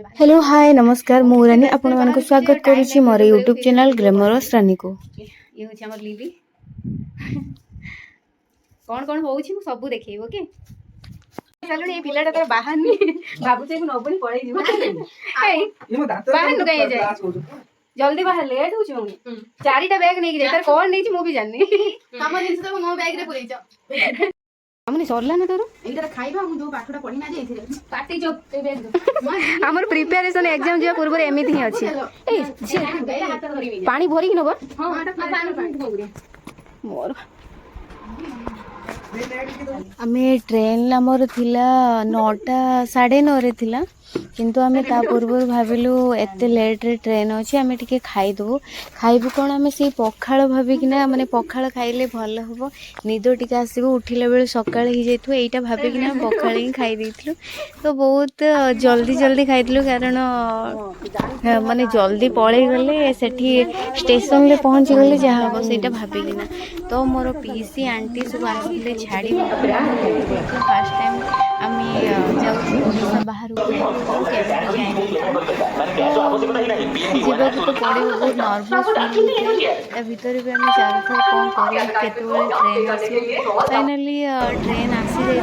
Hello hi नमस्कार मु रानी आपण मानको स्वागत करूची मोर यूट्यूब चैनल ग्लैमरस रानी को। ये होची हमर लिली कौन कौन होउची मु सब देखैबो ओके चलुनी ए पिलाटा तर बाहर नी बाबू से नबनी पळै दिबो ए बाहर नु गए जाय जल्दी बाहर लेट होची मम्मी चारिटा बैग नै कि तर कोन नै छी मु भी जाननी हम जिंस तो मो बैग रे पुरै छ हमनी सरला ना तोर एटा खाइबा हम जो पाठटा पढी ना जे एथिरे पाटी जो ए बैग दो हमर प्रिपरेशन एग्जाम जे पूर्व एमिति ही अछि ए पानी भरी कि नबो हां पानी मोर आमे ट्रेन आमर थिला 9टा 9:30 रे थिला किंतु आमे ता पूर्व भाबिलु एते लेट रे ट्रेन अछि आमे टिके खाइ दो खाइबु कोन आमे से पखाळ भाबी किना माने पखाळ खाइले भलो हबो निदो टिके आसीबो उठिला बेले सकाळ ही जैथु एटा भाबी किना पखाळ ही खाइ दैथलु तो बहुत जल्दी जल्दी खाइथलु कारण माने जल्दी पळै गले सेठी स्टेशन ले पहुंच गले जा हबो सेटा भाबी किना तो मोर पीसी आंटी सब आसीले छाड़ी फर्स्ट टाइम आमी जाउ ओडिसा बाहर जीवाकू तो पड़े बहुत नर्भस भितर भी आम चाहूँ कौन कर ट्रेन आस फाइनाली ट्रेन आसी जाइए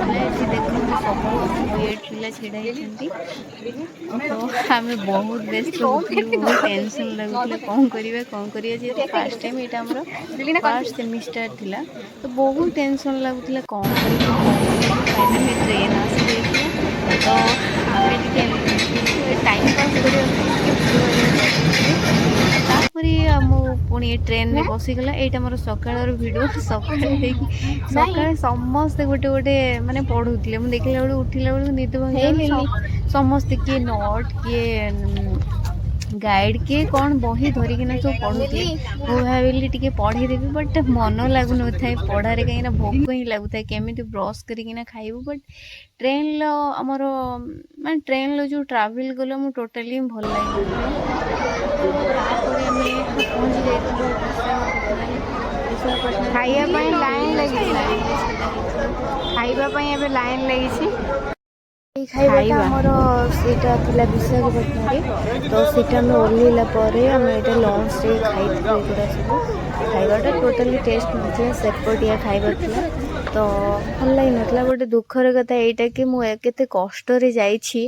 देखते सब वेट पिला छिड़ा तो आम बहुत व्यस्त बहुत टेंशन लगुला कौन करा फास्ट टाइम यहाँ फर्स्ट सेमिस्टर थिला तो बहुत टेंशन लगुला कौन फाइनाली ट्रेन आसी तो आम टाइम पास तापरे पुणी ट्रेन में बसीगला यहाँ मोर सकाळ भिडियो सकाळ समस्ते गोटे गोटे माने पढ़ुले मुझे देखला बेलू उठिला बेलू निद भांगी समस्ते किए नोट किए गाइड किए कौन बही धरिकिना सब पढ़ुले मु भाविली टिके पढ़ीदेवी बट मन लगुन था पढ़ारे कहीं भोक ही लगुता केमी ब्रश करना खाइबू बट ट्रेन लो आमर मैं ट्रेन लो जो ट्रावेल गल मु टोटाली भल लगे पहुँची जाइए लाइन लगी खाइबा लाइन लगी खाइबा मोर सेटा थिला विशाखापट्टनम तो सेटा में ओल्हेला परे आम एटा लंच रे खाइथि एगुड़ा सब खाइबाटा टोटाली टेस्ट नथिला सेपटिया खाइबा थिला तो भल लगी नथिला गोटे दुखर कथा एटा कि मु केते कष्ट रे जाइछि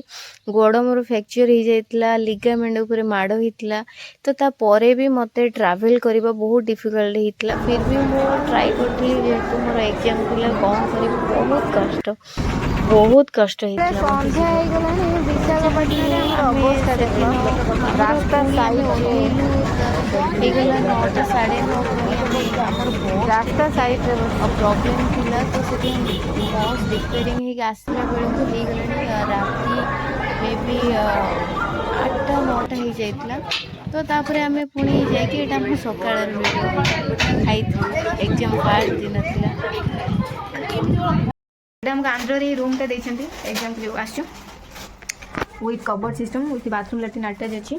गोड़ मोर फ्रैक्चर हो जाइतिला लिगामेंट ऊपर माड़ होइतिला तो ता परे भी मते ट्रैवल करबा बहुत डिफिकल्ट होइतिला फिर भी मु ट्राई करथि जेतु मोर एग्जाम थिला कोन करी बहुत कष्ट होइतिला संध्या हो गलानी विशाखापट्टनम अवस्था देखो रास्ता साइड हो गला 9टा 9:30 रास्ता साइड रे प्रॉब्लम थिला तो सेठी बस रिपेयरिंग ही आसला बेले को हो गलानी राती मे बी 8टा 9टा हो जाइतिला तो तापरे आमे पुणी जाइके एटा हम सकाळ खाई एग्जाम फर्स्ट दिन थिला मैडम का आंध्र रूम टा देछंती एग्जाम के आछो with cupboard system with bathroom latrine attach अच्छी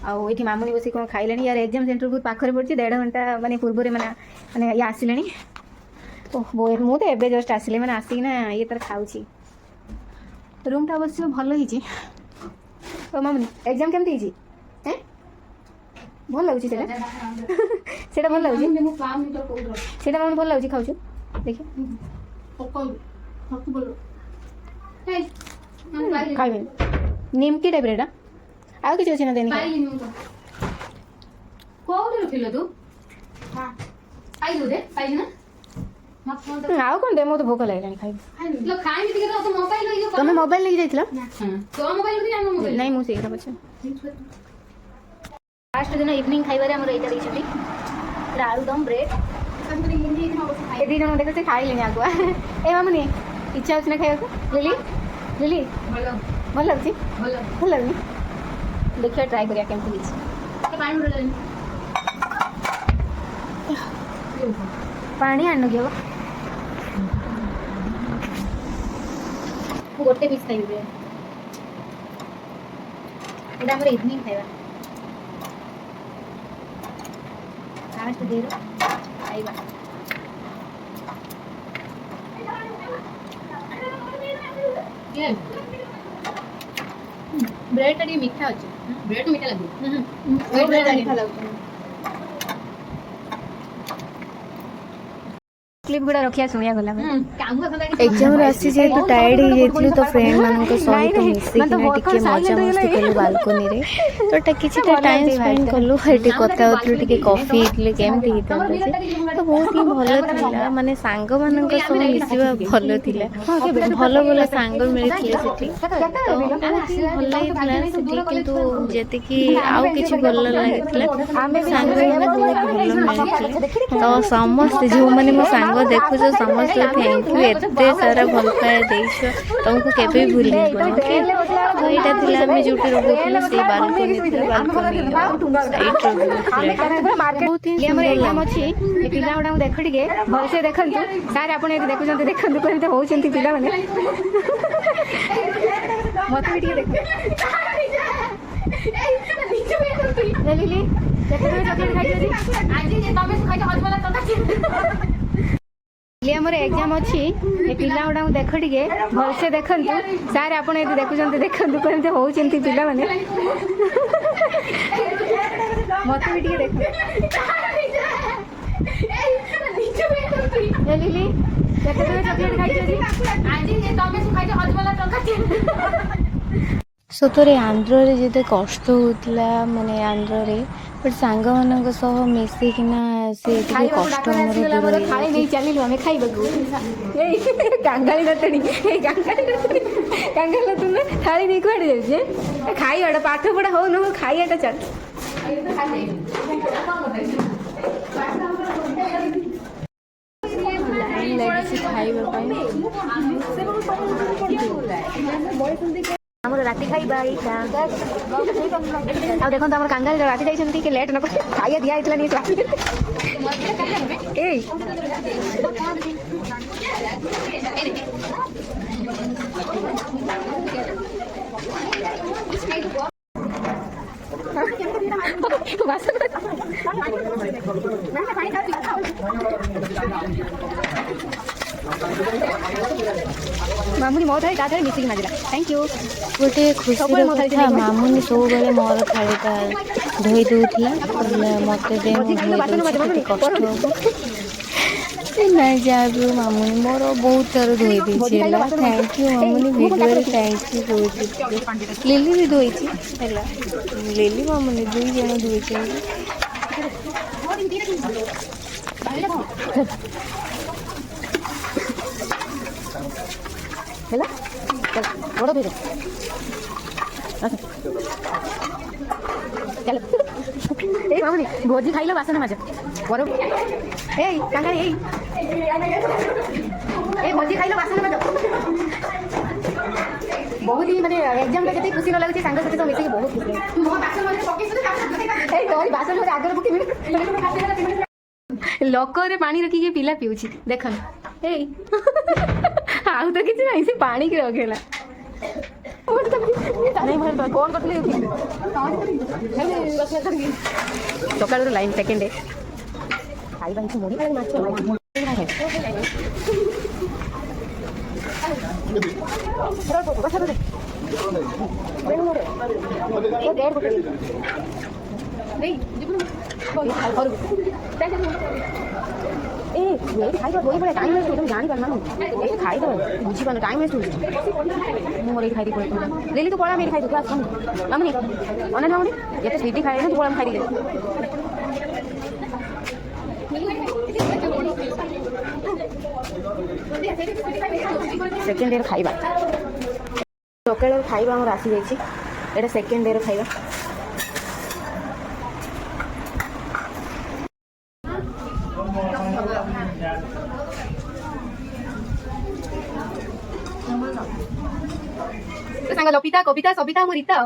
आउ ये मामुनी बस कौन खाइले यार एग्जाम सेंटर बहुत पाखे पड़ी 1.5 घंटा माने पूर्व माने माने ये आसिले ओह मु तो एबे जस्ट आसिले माने आसिना ये तर खाउची रूम टा अवश्य भल होइची ओ मामुनी एग्जाम केमती हिची हैं भल लागुची सेटा सेटा भल लागुची मु काम तो कोन सेटा मामुनी भल लागुची खाउछु देखि खाइबे निमकी टाइप रेटा आउ किछ अछि ना देनी कोउडे रखिलो तू हां आइलो दे पाइली ना आउ कोन दे मो तो भूख लागलानी खाइबे लो खाइ मिति के तो मोबाइल लइयो तमे मोबाइल लइ जाइतिला हां तो मोबाइल लइ हम मोबाइल नहीं मु सेरा बच्चा लास्ट दिन इवनिंग खाइबा रे हमर एटा दिछथि आलू दम ब्रेड ए दी जन देखते खाई लेनी आगुआ ए मामुनी इच्छा होछ ना खाइबा को लिली लिली भल लागछि भल लागनि देखिए ट्राई करिया केमती हिच पानी आनु के गोटे पीस खाइबे एटा हमर इवनिंग खाइबा लास्ट देर खाइबा ବ୍ରେଡ୍ ଟା ଟିକେ ମିଠା ଅଛି। ବ୍ରେଡ୍ ମିଠା ଲାଗୁଛି। ବ୍ରେଡ୍ ମିଠା ଲାଗୁଛି। କ୍ଲିପ୍ ଗୁଡ଼ା ରଖିବା ଶୁଣିବା ଗଲା ଏକ୍ଜାମରୁ ଆସି ଯେହେତୁ ଟାୟାର୍ଡ ହେଇଯାଇଥିଲୁ ତ ଫ୍ରେଣ୍ଡ ମାନଙ୍କ ସହିତ ମିଶିକିନା ଟିକେ ମଜାମସ୍ତି କଲୁ ବାଲକୋନିରେ। ତ କିଛିଟା ଟାଇମ୍ ସ୍ପେଣ୍ଡ କଲୁ ଏଠି କଥା ହଉଥିଲୁ ଟିକେ କଫି ହେଇଥିଲେ କେମିତି ହେଇଥାନ୍ତା ଯେ ତ ବହୁତ ହିଁ ଭଲ ଥିଲା। ମାନେ ସାଙ୍ଗମାନଙ୍କ ସହ ମିଶିବା ଭଲ ଥିଲା। ଭଲ ଭଲ ସାଙ୍ଗ ମିଳିଥିଲେ ସେଠି ତ ବହୁତ ହିଁ ଭଲ ଲାଗିଥିଲା ସେଠି। କିନ୍ତୁ ଯେତିକି ଆଉ କିଛି ଭଲ ଲାଗିଥିଲା ସାଙ୍ଗମାନେ ବହୁତ ଭଲ ମିଳିଥିଲେ। ତ ସମସ୍ତେ ଯେଉଁମାନେ ମୋ ସାଙ୍ଗ ଦେଖୁଛ ସମସ୍ତେ ଥ୍ୟାଙ୍କ ୟୁ ଏତେ ସାରା ଭଲ ପାଇବା ଦେଇଛ ତମକୁ କେବେ ବି ଭୁଲି ହେବନି। ଓକେ ତ ଏଇଟା ଥିଲା ଆମେ ଯୋଉଠି ରହୁଥିଲୁ ସେଇ ବାଲକୋନି ଥିଲା। ବାଲକୋନି ସାଇଡ୍ର ଭିଉ ଥିଲା ବହୁତ ହିଁ ସୁନ୍ଦର ଲାଗୁଛି। ଏ ପିଲା ଗୁଡ଼ାକୁ ଦେଖ ଟିକେ ଭଲସେ ଦେଖନ୍ତୁ। ସାର୍ ଆପଣ ଏଠି ଦେଖୁଛନ୍ତି ଦେଖନ୍ତୁ କେମିତି ହଉଛନ୍ତି ପିଲାମାନେ। ମତେ ବି ଟିକେ ଦେଖ ଲିଲି କେତେବେଳେ ଚକଲେଟ୍ ଖାଇଛନ୍ତି? ଆମର ଏକ୍ଜାମ ଅଛି ଏ ପିଲା ଗୁଡ଼ାକୁ ଦେଖ ଟିକେ ଭଲସେ ଦେଖନ୍ତୁ। ସାର୍ ଆପଣ ଏଠି ଦେଖୁଛନ୍ତି ଦେଖନ୍ତୁ କେମିତି ହଉଛନ୍ତି ପିଲାମାନେ। ମତେ ବି ଟିକେ ଦେଖ ଲିଲି କେତେବେଳେ ଚକଲେଟ୍ ଖାଇଛନ୍ତି? ସତରେ ଆନ୍ଧ୍ରରେ ଯେତେ କଷ୍ଟ ହଉଥିଲା ମାନେ ଆନ୍ଧ୍ରରେ ବଟ୍ ସାଙ୍ଗମାନଙ୍କ ସହ ମିଶିକିନା ସେ ଟିକେ କଷ୍ଟ ଆମର ଦୂର ହେଇଯାଇଛି। ନେଇ ଚାଲିଲୁ ଆମେ ଖାଇବାକୁ। ଏଇ କାଙ୍ଗାଳି ନାତୁଣୀ ଏଇ କାଙ୍ଗାଳି ନାତୁଣୀ ଥାଳି ନେଇ କୁଆଡ଼େ ଯାଉଛି? ଖାଇବାଟା ପାଠ ପଢ଼ା ହଉ ନ ହଉ ଖାଇବାଟା ଚାଲ। ଲାଇନ୍ ଲାଗିଛି ଖାଇବା ପାଇଁ। ଆମର ରାତି ଖାଇବା ଏଇଟା। ଆଉ ଦେଖନ୍ତୁ ଆମର କାଙ୍ଗାଳିର ରାତି ଯାଇଛନ୍ତି ଟିକେ ଲେଟ୍ ନ କରି ଖାଇବା ଦିଆ ହେଇଥିଲା ଟିକେ ଏଇ ମାମୁନି ମୋ ଥାଳି ତା ଥାଳି ମିଶିକି ମାଜିଲା। Thank you. ଗୋଟେ ଖୁସିର କଥା ମାମୁନି ସବୁବେଳେ ମୋର ଥାଳିଟା ଧୋଇ ଦଉଥିଲା। ମତେ ଦେ ମୁଁ ଧୋଇ ଦଉଛି କେତେ କଷ୍ଟ ହବ। ନାଇଁ ଯାହା ବି ହଉ ମାମୁନି ମୋର ବହୁତ ଥର ଧୋଇ ଦେଇଛି ହେଲା। ଥ୍ୟାଙ୍କ ୟୁ ମାମୁନି ଭିଡ଼ିଓରେ ଥ୍ୟାଙ୍କ ୟୁ କହୁଛି। ଲିଲି ବି ଧୋଇଛି ହେଲା। ଲିଲି ମାମୁନି ଦୁଇ ଜଣ ଧୋଇଛନ୍ତି। ହେଲା ବଡ଼ ଧୋଇ ଚାଲ। ଏଇ ମାମୁନି ଭୋଜି ଖାଇଲ ବାସନ ମାଜ ବର। ଏଇ କାଙ୍ଗାଳି ଏଇ ଭୋଜି ଖାଇଲ ବାସନ ମାଜ। ବହୁତ ହି ମାନେ ଏକ୍ଜାମଟା କେତେ ଖୁସି ନ ଲାଗୁଛି ସାଙ୍ଗସାଥି ସବୁ ମିଶିକି ବହୁତ ଖୁସି। ଏଇ ତୋରି ବାସନ ଆଗରେ ପକେଇବି। ଲୋକରେ ପାଣି ରଖିକି ପିଲା ପିଉଛି ଦେଖନ୍ତୁ। ଏଇ ଆଉ ତ କିଛି ନାହିଁ ସେ ପାଣିକି ରଖେଇଲା। ସକାଳର ଲାଇନ୍ ସେକେଣ୍ଡ ଖାଇବା ହେଇଛି ମୁଢ଼ି ମାଛ ଖାଇବା ବହି ଭଳିଆ ଟାଇମ୍ ୱେଷ୍ଟ ତମେ ଜାଣିପାରୁନ ଏଇ ଖାଇଦେବ ବୁଝିପାରୁନ ଟାଇମ୍ ୱେଷ୍ଟ ହେଉଛି। ମୁଁ ମୋର ଏଇ ଖାଇଦେଇ ପଳେଇ ଲିଲି ତୁ ପଳା ଏଇଠି ଖାଇଦେବୁ ଆସ ମାମୁନି ଅନେକ ମାମୁନି ଯେତେ ସ୍ୱିଟି ଖାଇଲେ ତୁ ପଳା ମୁଁ ଖାଇଦେଇ ସେକେଣ୍ଡ ଡେର ଖାଇବା। ସକାଳର ଖାଇବା ଆମର ଆସିଯାଇଛି। ଏଇଟା ସେକେଣ୍ଡ ଡେର ଖାଇବା। ସାଙ୍ଗ ଲପିତା କବିତା ସବିତା ମୁଁ Rita.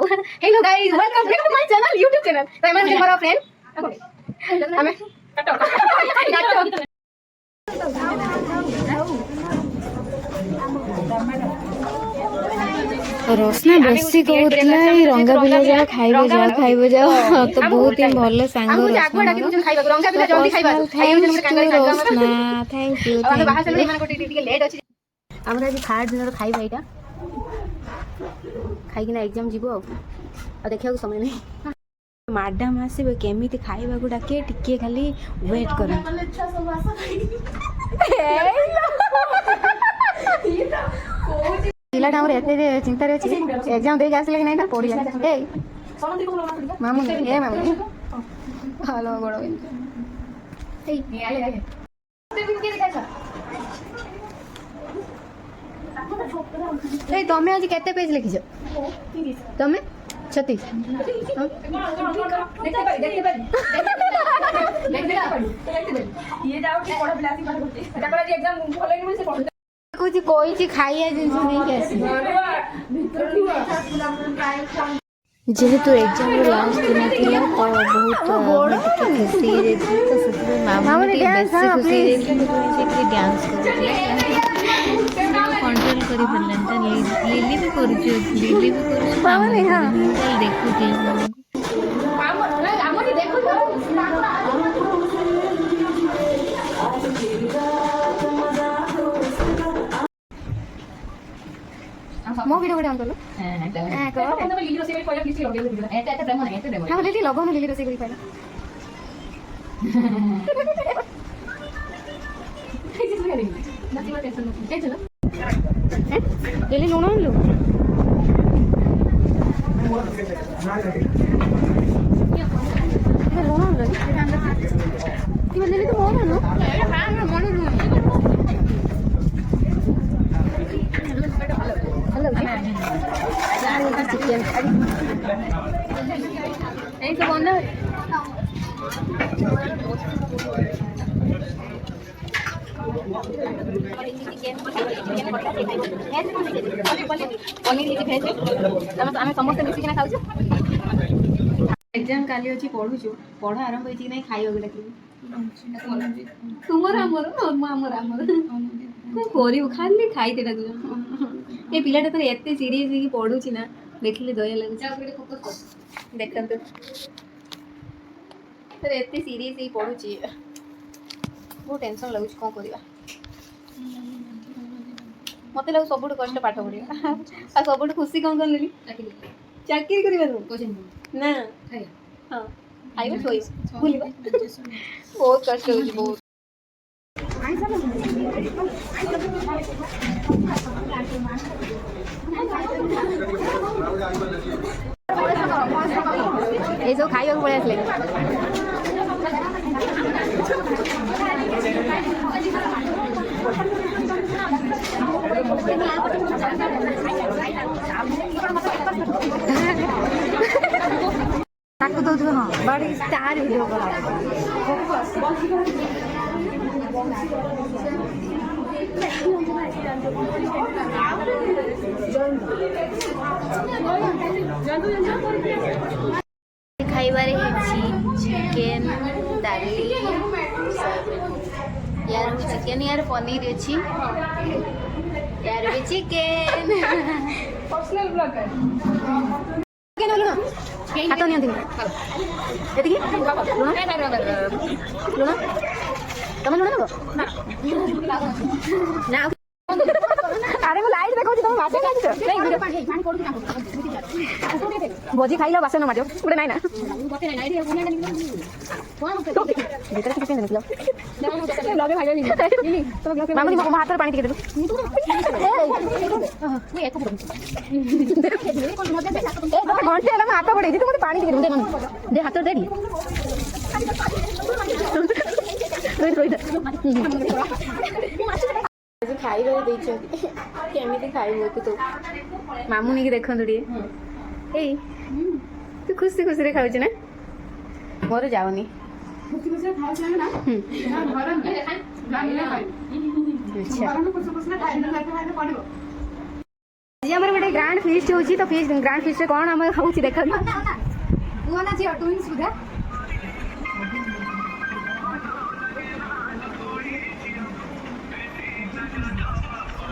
Hello guys welcome back to my channel YouTube channel. ତ ଏମାନେ ମୋର ଫ୍ରେଣ୍ଡ ଆମେ ରସ୍ନା ବେଶୀ କହୁଥିଲା ଏଇ ରଙ୍ଗା ପିଲା ଯାଅ ଖାଇବ ଯାଅ ଖାଇବ ଯାଅ। ତ ବହୁତ ହିଁ ଭଲ ସାଙ୍ଗ ରସ୍ନା। ଆମର ଆଜି ଥାର୍ଡ ଦିନର ଖାଇବା ଏଇଟା। खाइकिना एग्जाम जीव आ देखा समय नहीं मैडम आसवे केमी खाइबा डाके टिके खाली वेट कर पिलाटा हमर एते चिंता रे अछि एग्जाम दे आसले कि नहीं ना पढ़िया ए मामू ए मामू हेलो गोड़ो ए ए तमे आज केते पेज लिखिछ तमे 36 कुछ कोई खाइया जिन नहीं जेहेतु एग्जाम लास्ट दिन थिला तो बहुत खुशी रे तो से मामा के बेसी खुशी रे कि डांस करले कंट्रोल करी परलन त लिली भी करू मामा ने हां देखु के मामा देखु मो वीडियो डाउन कर लो हां को तो लिली रोसे पहिला लिस्ट लगे एटा प्रेम नहीं एटा प्रेम हां लिली लगो न लिली रोसे करी पहिला लिली लुण लो लुण लो लिली तो मोर नो हां मोर लो चिकन এই তো বন্ধ ଆମେ ସମସ୍ତେ ମିଶିକିନା ଖାଉଛୁ ଏକ୍ଜାମ କାଲି ଅଛି ପଢୁଛୁ ପଢା ଆରମ୍ଭ ହେଇଛି କି ନାହିଁ ଖାଇବାକୁ ଡାକିବି ତୁମର ଆମର ଆମର କଣ କରିବୁ ଖାଲି ଖାଇତେ ଡାକୁଛୁ ଏ ପିଲାଟା ତ ଏତେ ସିରିୟସ୍ ହେଇକି ପଢୁଛି ନା ଦେଖିଲେ ଦୟା ଲାଗୁଛି ଦେଖନ୍ତୁ ତ ଏତେ ସିରିୟସ୍ ହେଇକି ପଢୁଛି ବହୁତ ଟେନସନ୍ ଲାଗୁଛି କ'ଣ କରିବା ମତେ ଲାଗୁଛି ସବୁଠୁ କଷ୍ଟ ପାଠ ପଢ଼ିବା ଆଉ ସବୁଠୁ ଖୁସି କ'ଣ କଲି ଚାକିରି କରିବାରୁ ନା ହଁ ଖାଇବା ଶୋଇବା ବୁଲିବା ବହୁତ କଷ୍ଟ ହେଉଛି ବହୁତ ये सब खाई पड़े आसले दौर हाँ बड़ी स्टार वीडियो खाइबारे चिकेन डाली यार चिकेन यार पनीर अच्छी यार भी चिकेन पर्सनल ब्लॉगर हाथ नहीं आती एतिकी लुण लुण तुम लुण ना अरे मैं लाइट देखो तुम बासे नहीं भोजी खाइलो बासे न माजो गुडे नाइ ना लगे भाई लिली मामा नी हाथ पानी टिके देबो घंटे हला हाथ पड़े तुम पानी टिके दे हाथ दे खाइबा केमी खाइबू तू मामू नहीं देखु टे तू खुशी खुशी खाऊ ना मोर जाऊनी आज आम गोटे ग्रांड फिस्ट हो तो ग्रांड फिस्ट कौन आम हो देख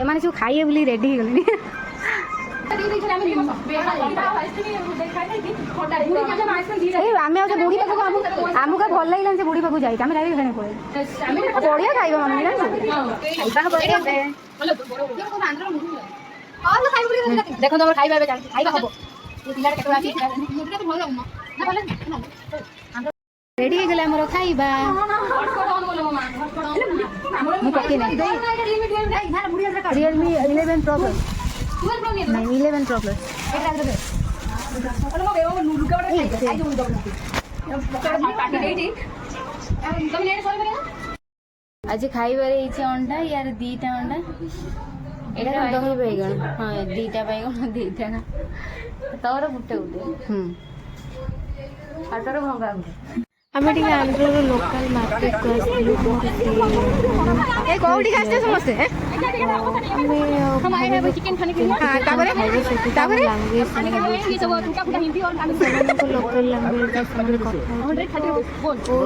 एमाने सब खाइए बोली रेडी हो गले आम बुढ़ी पाक आमको भल लगे से बुढ़ी पाक जाए डायरेक्ट खाने पड़े बढ़िया खाइबा मम्मी ना ଦେଖ ତମର ଖାଇବା ଏବେ ଚାଲିଛି ଖାଇବା ହବ ପିଲାଟା କେତେବେଳେ ଆସିକି ରେଡି ହେଇଗଲେ ଆମର ଖାଇବା ମୁଁ ପକେଇ ନାହିଁ Realme 11 Pro Plus ନାଇଁ 11 Pro Plus आज खाइबार अंडा यार दीटा अंडा एटा दही बैगण हाँ दीटा बैगण दीटा तोर गुटे गुटे आटर भंगा आम टे आंध्र लोकल मार्केट को लोकल लैंग्वेज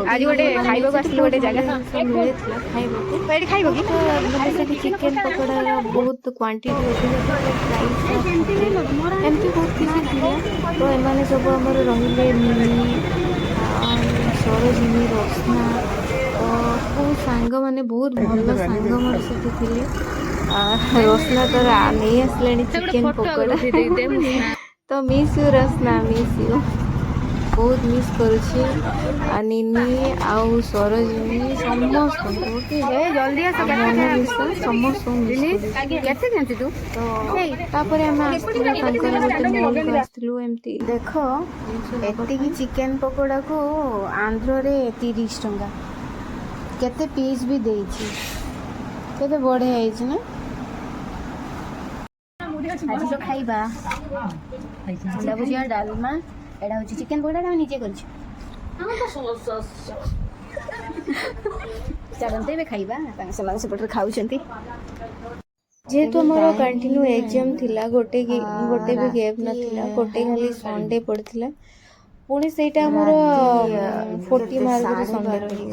आज गोटे खाइबा को आसलु गोटे जगह चिकेन पकोड़ा बहुत क्वांटिटी एमती बहुत किसी तो एम सब आम रही सरोजिनी रस्ना बहुत सांग मैंने बहुत भल सांग मोर सेठी थिले रस्ना तो नहीं आसले चिकेन पकोड़ा तो miss you Rasna miss you बहुत मिस करुछि निनी आउ सरोजिनी समस्त जल्दी समस्त तू तो तापर हम आसलु एमती देख एतिकी चिकेन पकोड़ा को आंध्र रे 30 टंका केते पीस भी देछि केते बढ़िया आइछि ना आज तो खाइबा अंडा भुजिया डालमा एडा होची चिकेन पकोड़ा हम नीचे करछि चलते बे खाइबा समान से पटर खाउछंती जेहेतु आमर कंटिन्यू एग्जाम थिला गोटे भी गैप नथिला गोटे खाली संडे पड़थिला पुणी सेटा आमर 40 मार्क संडे रही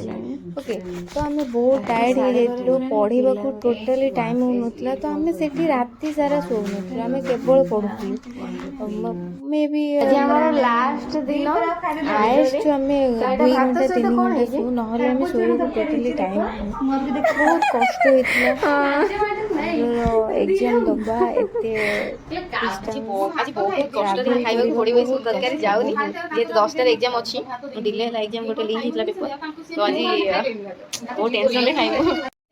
ओके तो आम बहुत टायर्ड हो जाइलु पढ़ा को टोटली टाइम हो नथिला तो आम सेठी राति सारा सो नथिला आम केवल पढुथिलु मे बी लास्ट दिन हाईएस्ट आम 2 घंटा 3 घंटा सो नहले आम सोइबा टोटली टाइम बहुत कष्ट होइतिला एग्जाम दबा एते आज बहुत कष्ट रे खाइबा को पड़िबो सु तरकारी जाउनी जे 10 टा एग्जाम अछि डिले है एग्जाम गोटे लिंक हितला पेपर तो आज बहुत टेंशन रे खाइबो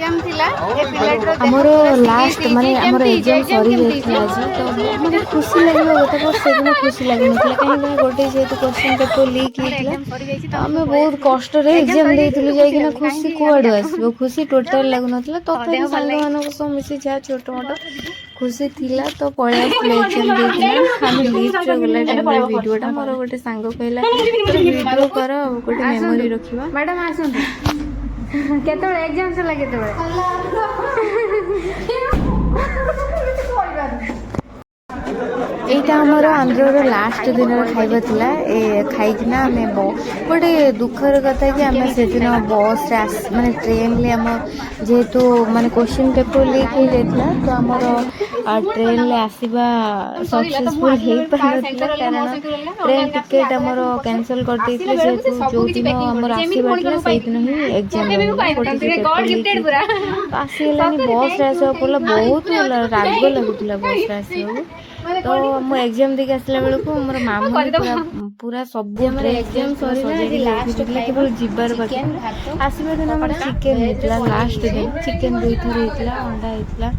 एग्जाम थिला ए पिलाटर हमर लास्ट माने हमर एग्जाम सरी गेथिला आज तो माने खुशी लागलो गोटे पर सेदिन खुशी लागनथिला काहे ना गोटे जेतु क्वेश्चन पेपर लीक हितला हमें बहुत कष्ट रे एग्जाम देइथिलु जाई कि ना खुशी कुआडो आसबो खुशी टोटल लागनथिला तो संग मानक सो मिसी जा छोटो मोटो खुशी थिला तो पळे आसले एग्जाम देइथिला हम लिस्ट रे गला टाइम वीडियोटा मोर गोटे सांग कहला वीडियो कर गोटे मेमोरी रखिबा मैडम आसुन केतବେଳେ एग्जाम सला केतବେଳେ एटा हमर आंध्र लास्ट दिन खाइबा थिला ए खाइकिना हमें गोटे दुखर कथा कि आम से दिन बस माने ट्रेन ले आम जेहेतु माने क्वेश्चन पेपर लीक हो जाता तो आमर ट्रेन ले आसीबा सक्सेसफुल हो पारथिला कारण ट्रेन टिकेट आमर कैंसिल कर देथिले जेहेतु जो दिन आमर आसीबा थिला सेहि दिन ही एग्जाम आसीलानी बस रे आसीबा पड़ला बहुत राग लागुतिला बस रे आसीबा तो मो एग्जाम देके आसला बेल को मोर मामू पूरा सब एग्जाम सरी लास्ट केवल जीवार बाकी आसवा दिन मोर चिकेन हेतला लास्ट दिन चिकेन 2 थर हेतला अंडा हेतला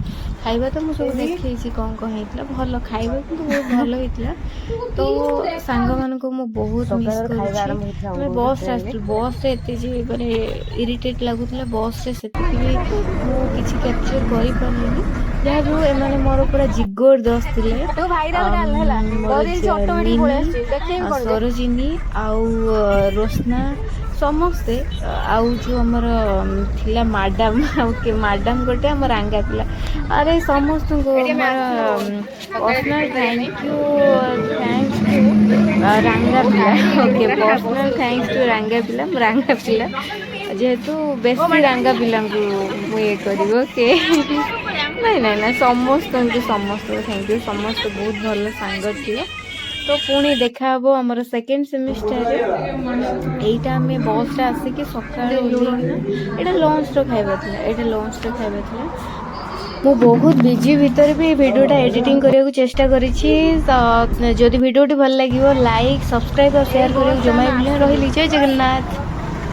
खाइबा तो मुझे देखी कौन कौन होता भल खाइबा कि बहुत भल होता तो सांग मान को मु बहुत मिस कर बस बस मैंने इरिटेट लगुला बस से भी मुझे कैप्चर कर पारे जहाँ भी एम मोर पूरा जिगोर दस थे सरोजिनी आउ रोशना समस्ते आउ जो आमर थिला मैडम ओके मैडम गोटे आम रांगा पिला अरे समस्त पर्सनल थैंक यू रांगा पिला ओके पर्सनल थैंक्स टू रांगा पिला रांगा पिला जेहेतु बेसी रांगा पिला मुझे करी ओके नहीं नहीं ना समस्त थैंक यू समस्त बहुत भल सांग थी तो पुणी देखा हम आमर सेकेंड सेमिस्टर एटा आम बस आसिक सका लंच खाइबा था ମୁଁ ବହୁତ ବିଜି ଭିତରେ ବି ଭିଡ଼ିଓଟା ଏଡ଼ିଟିଂ କରିବାକୁ ଚେଷ୍ଟା କରିଛି। ଯଦି ଭିଡ଼ିଓଟି ଭଲ ଲାଗିବ ଲାଇକ୍ ସବସ୍କ୍ରାଇବ୍ ଆଉ ସେୟାର କରିବାକୁ ଜମା ବି ଭୁଲିବେନି। ରହିଲି, ଜୟ ଜଗନ୍ନାଥ।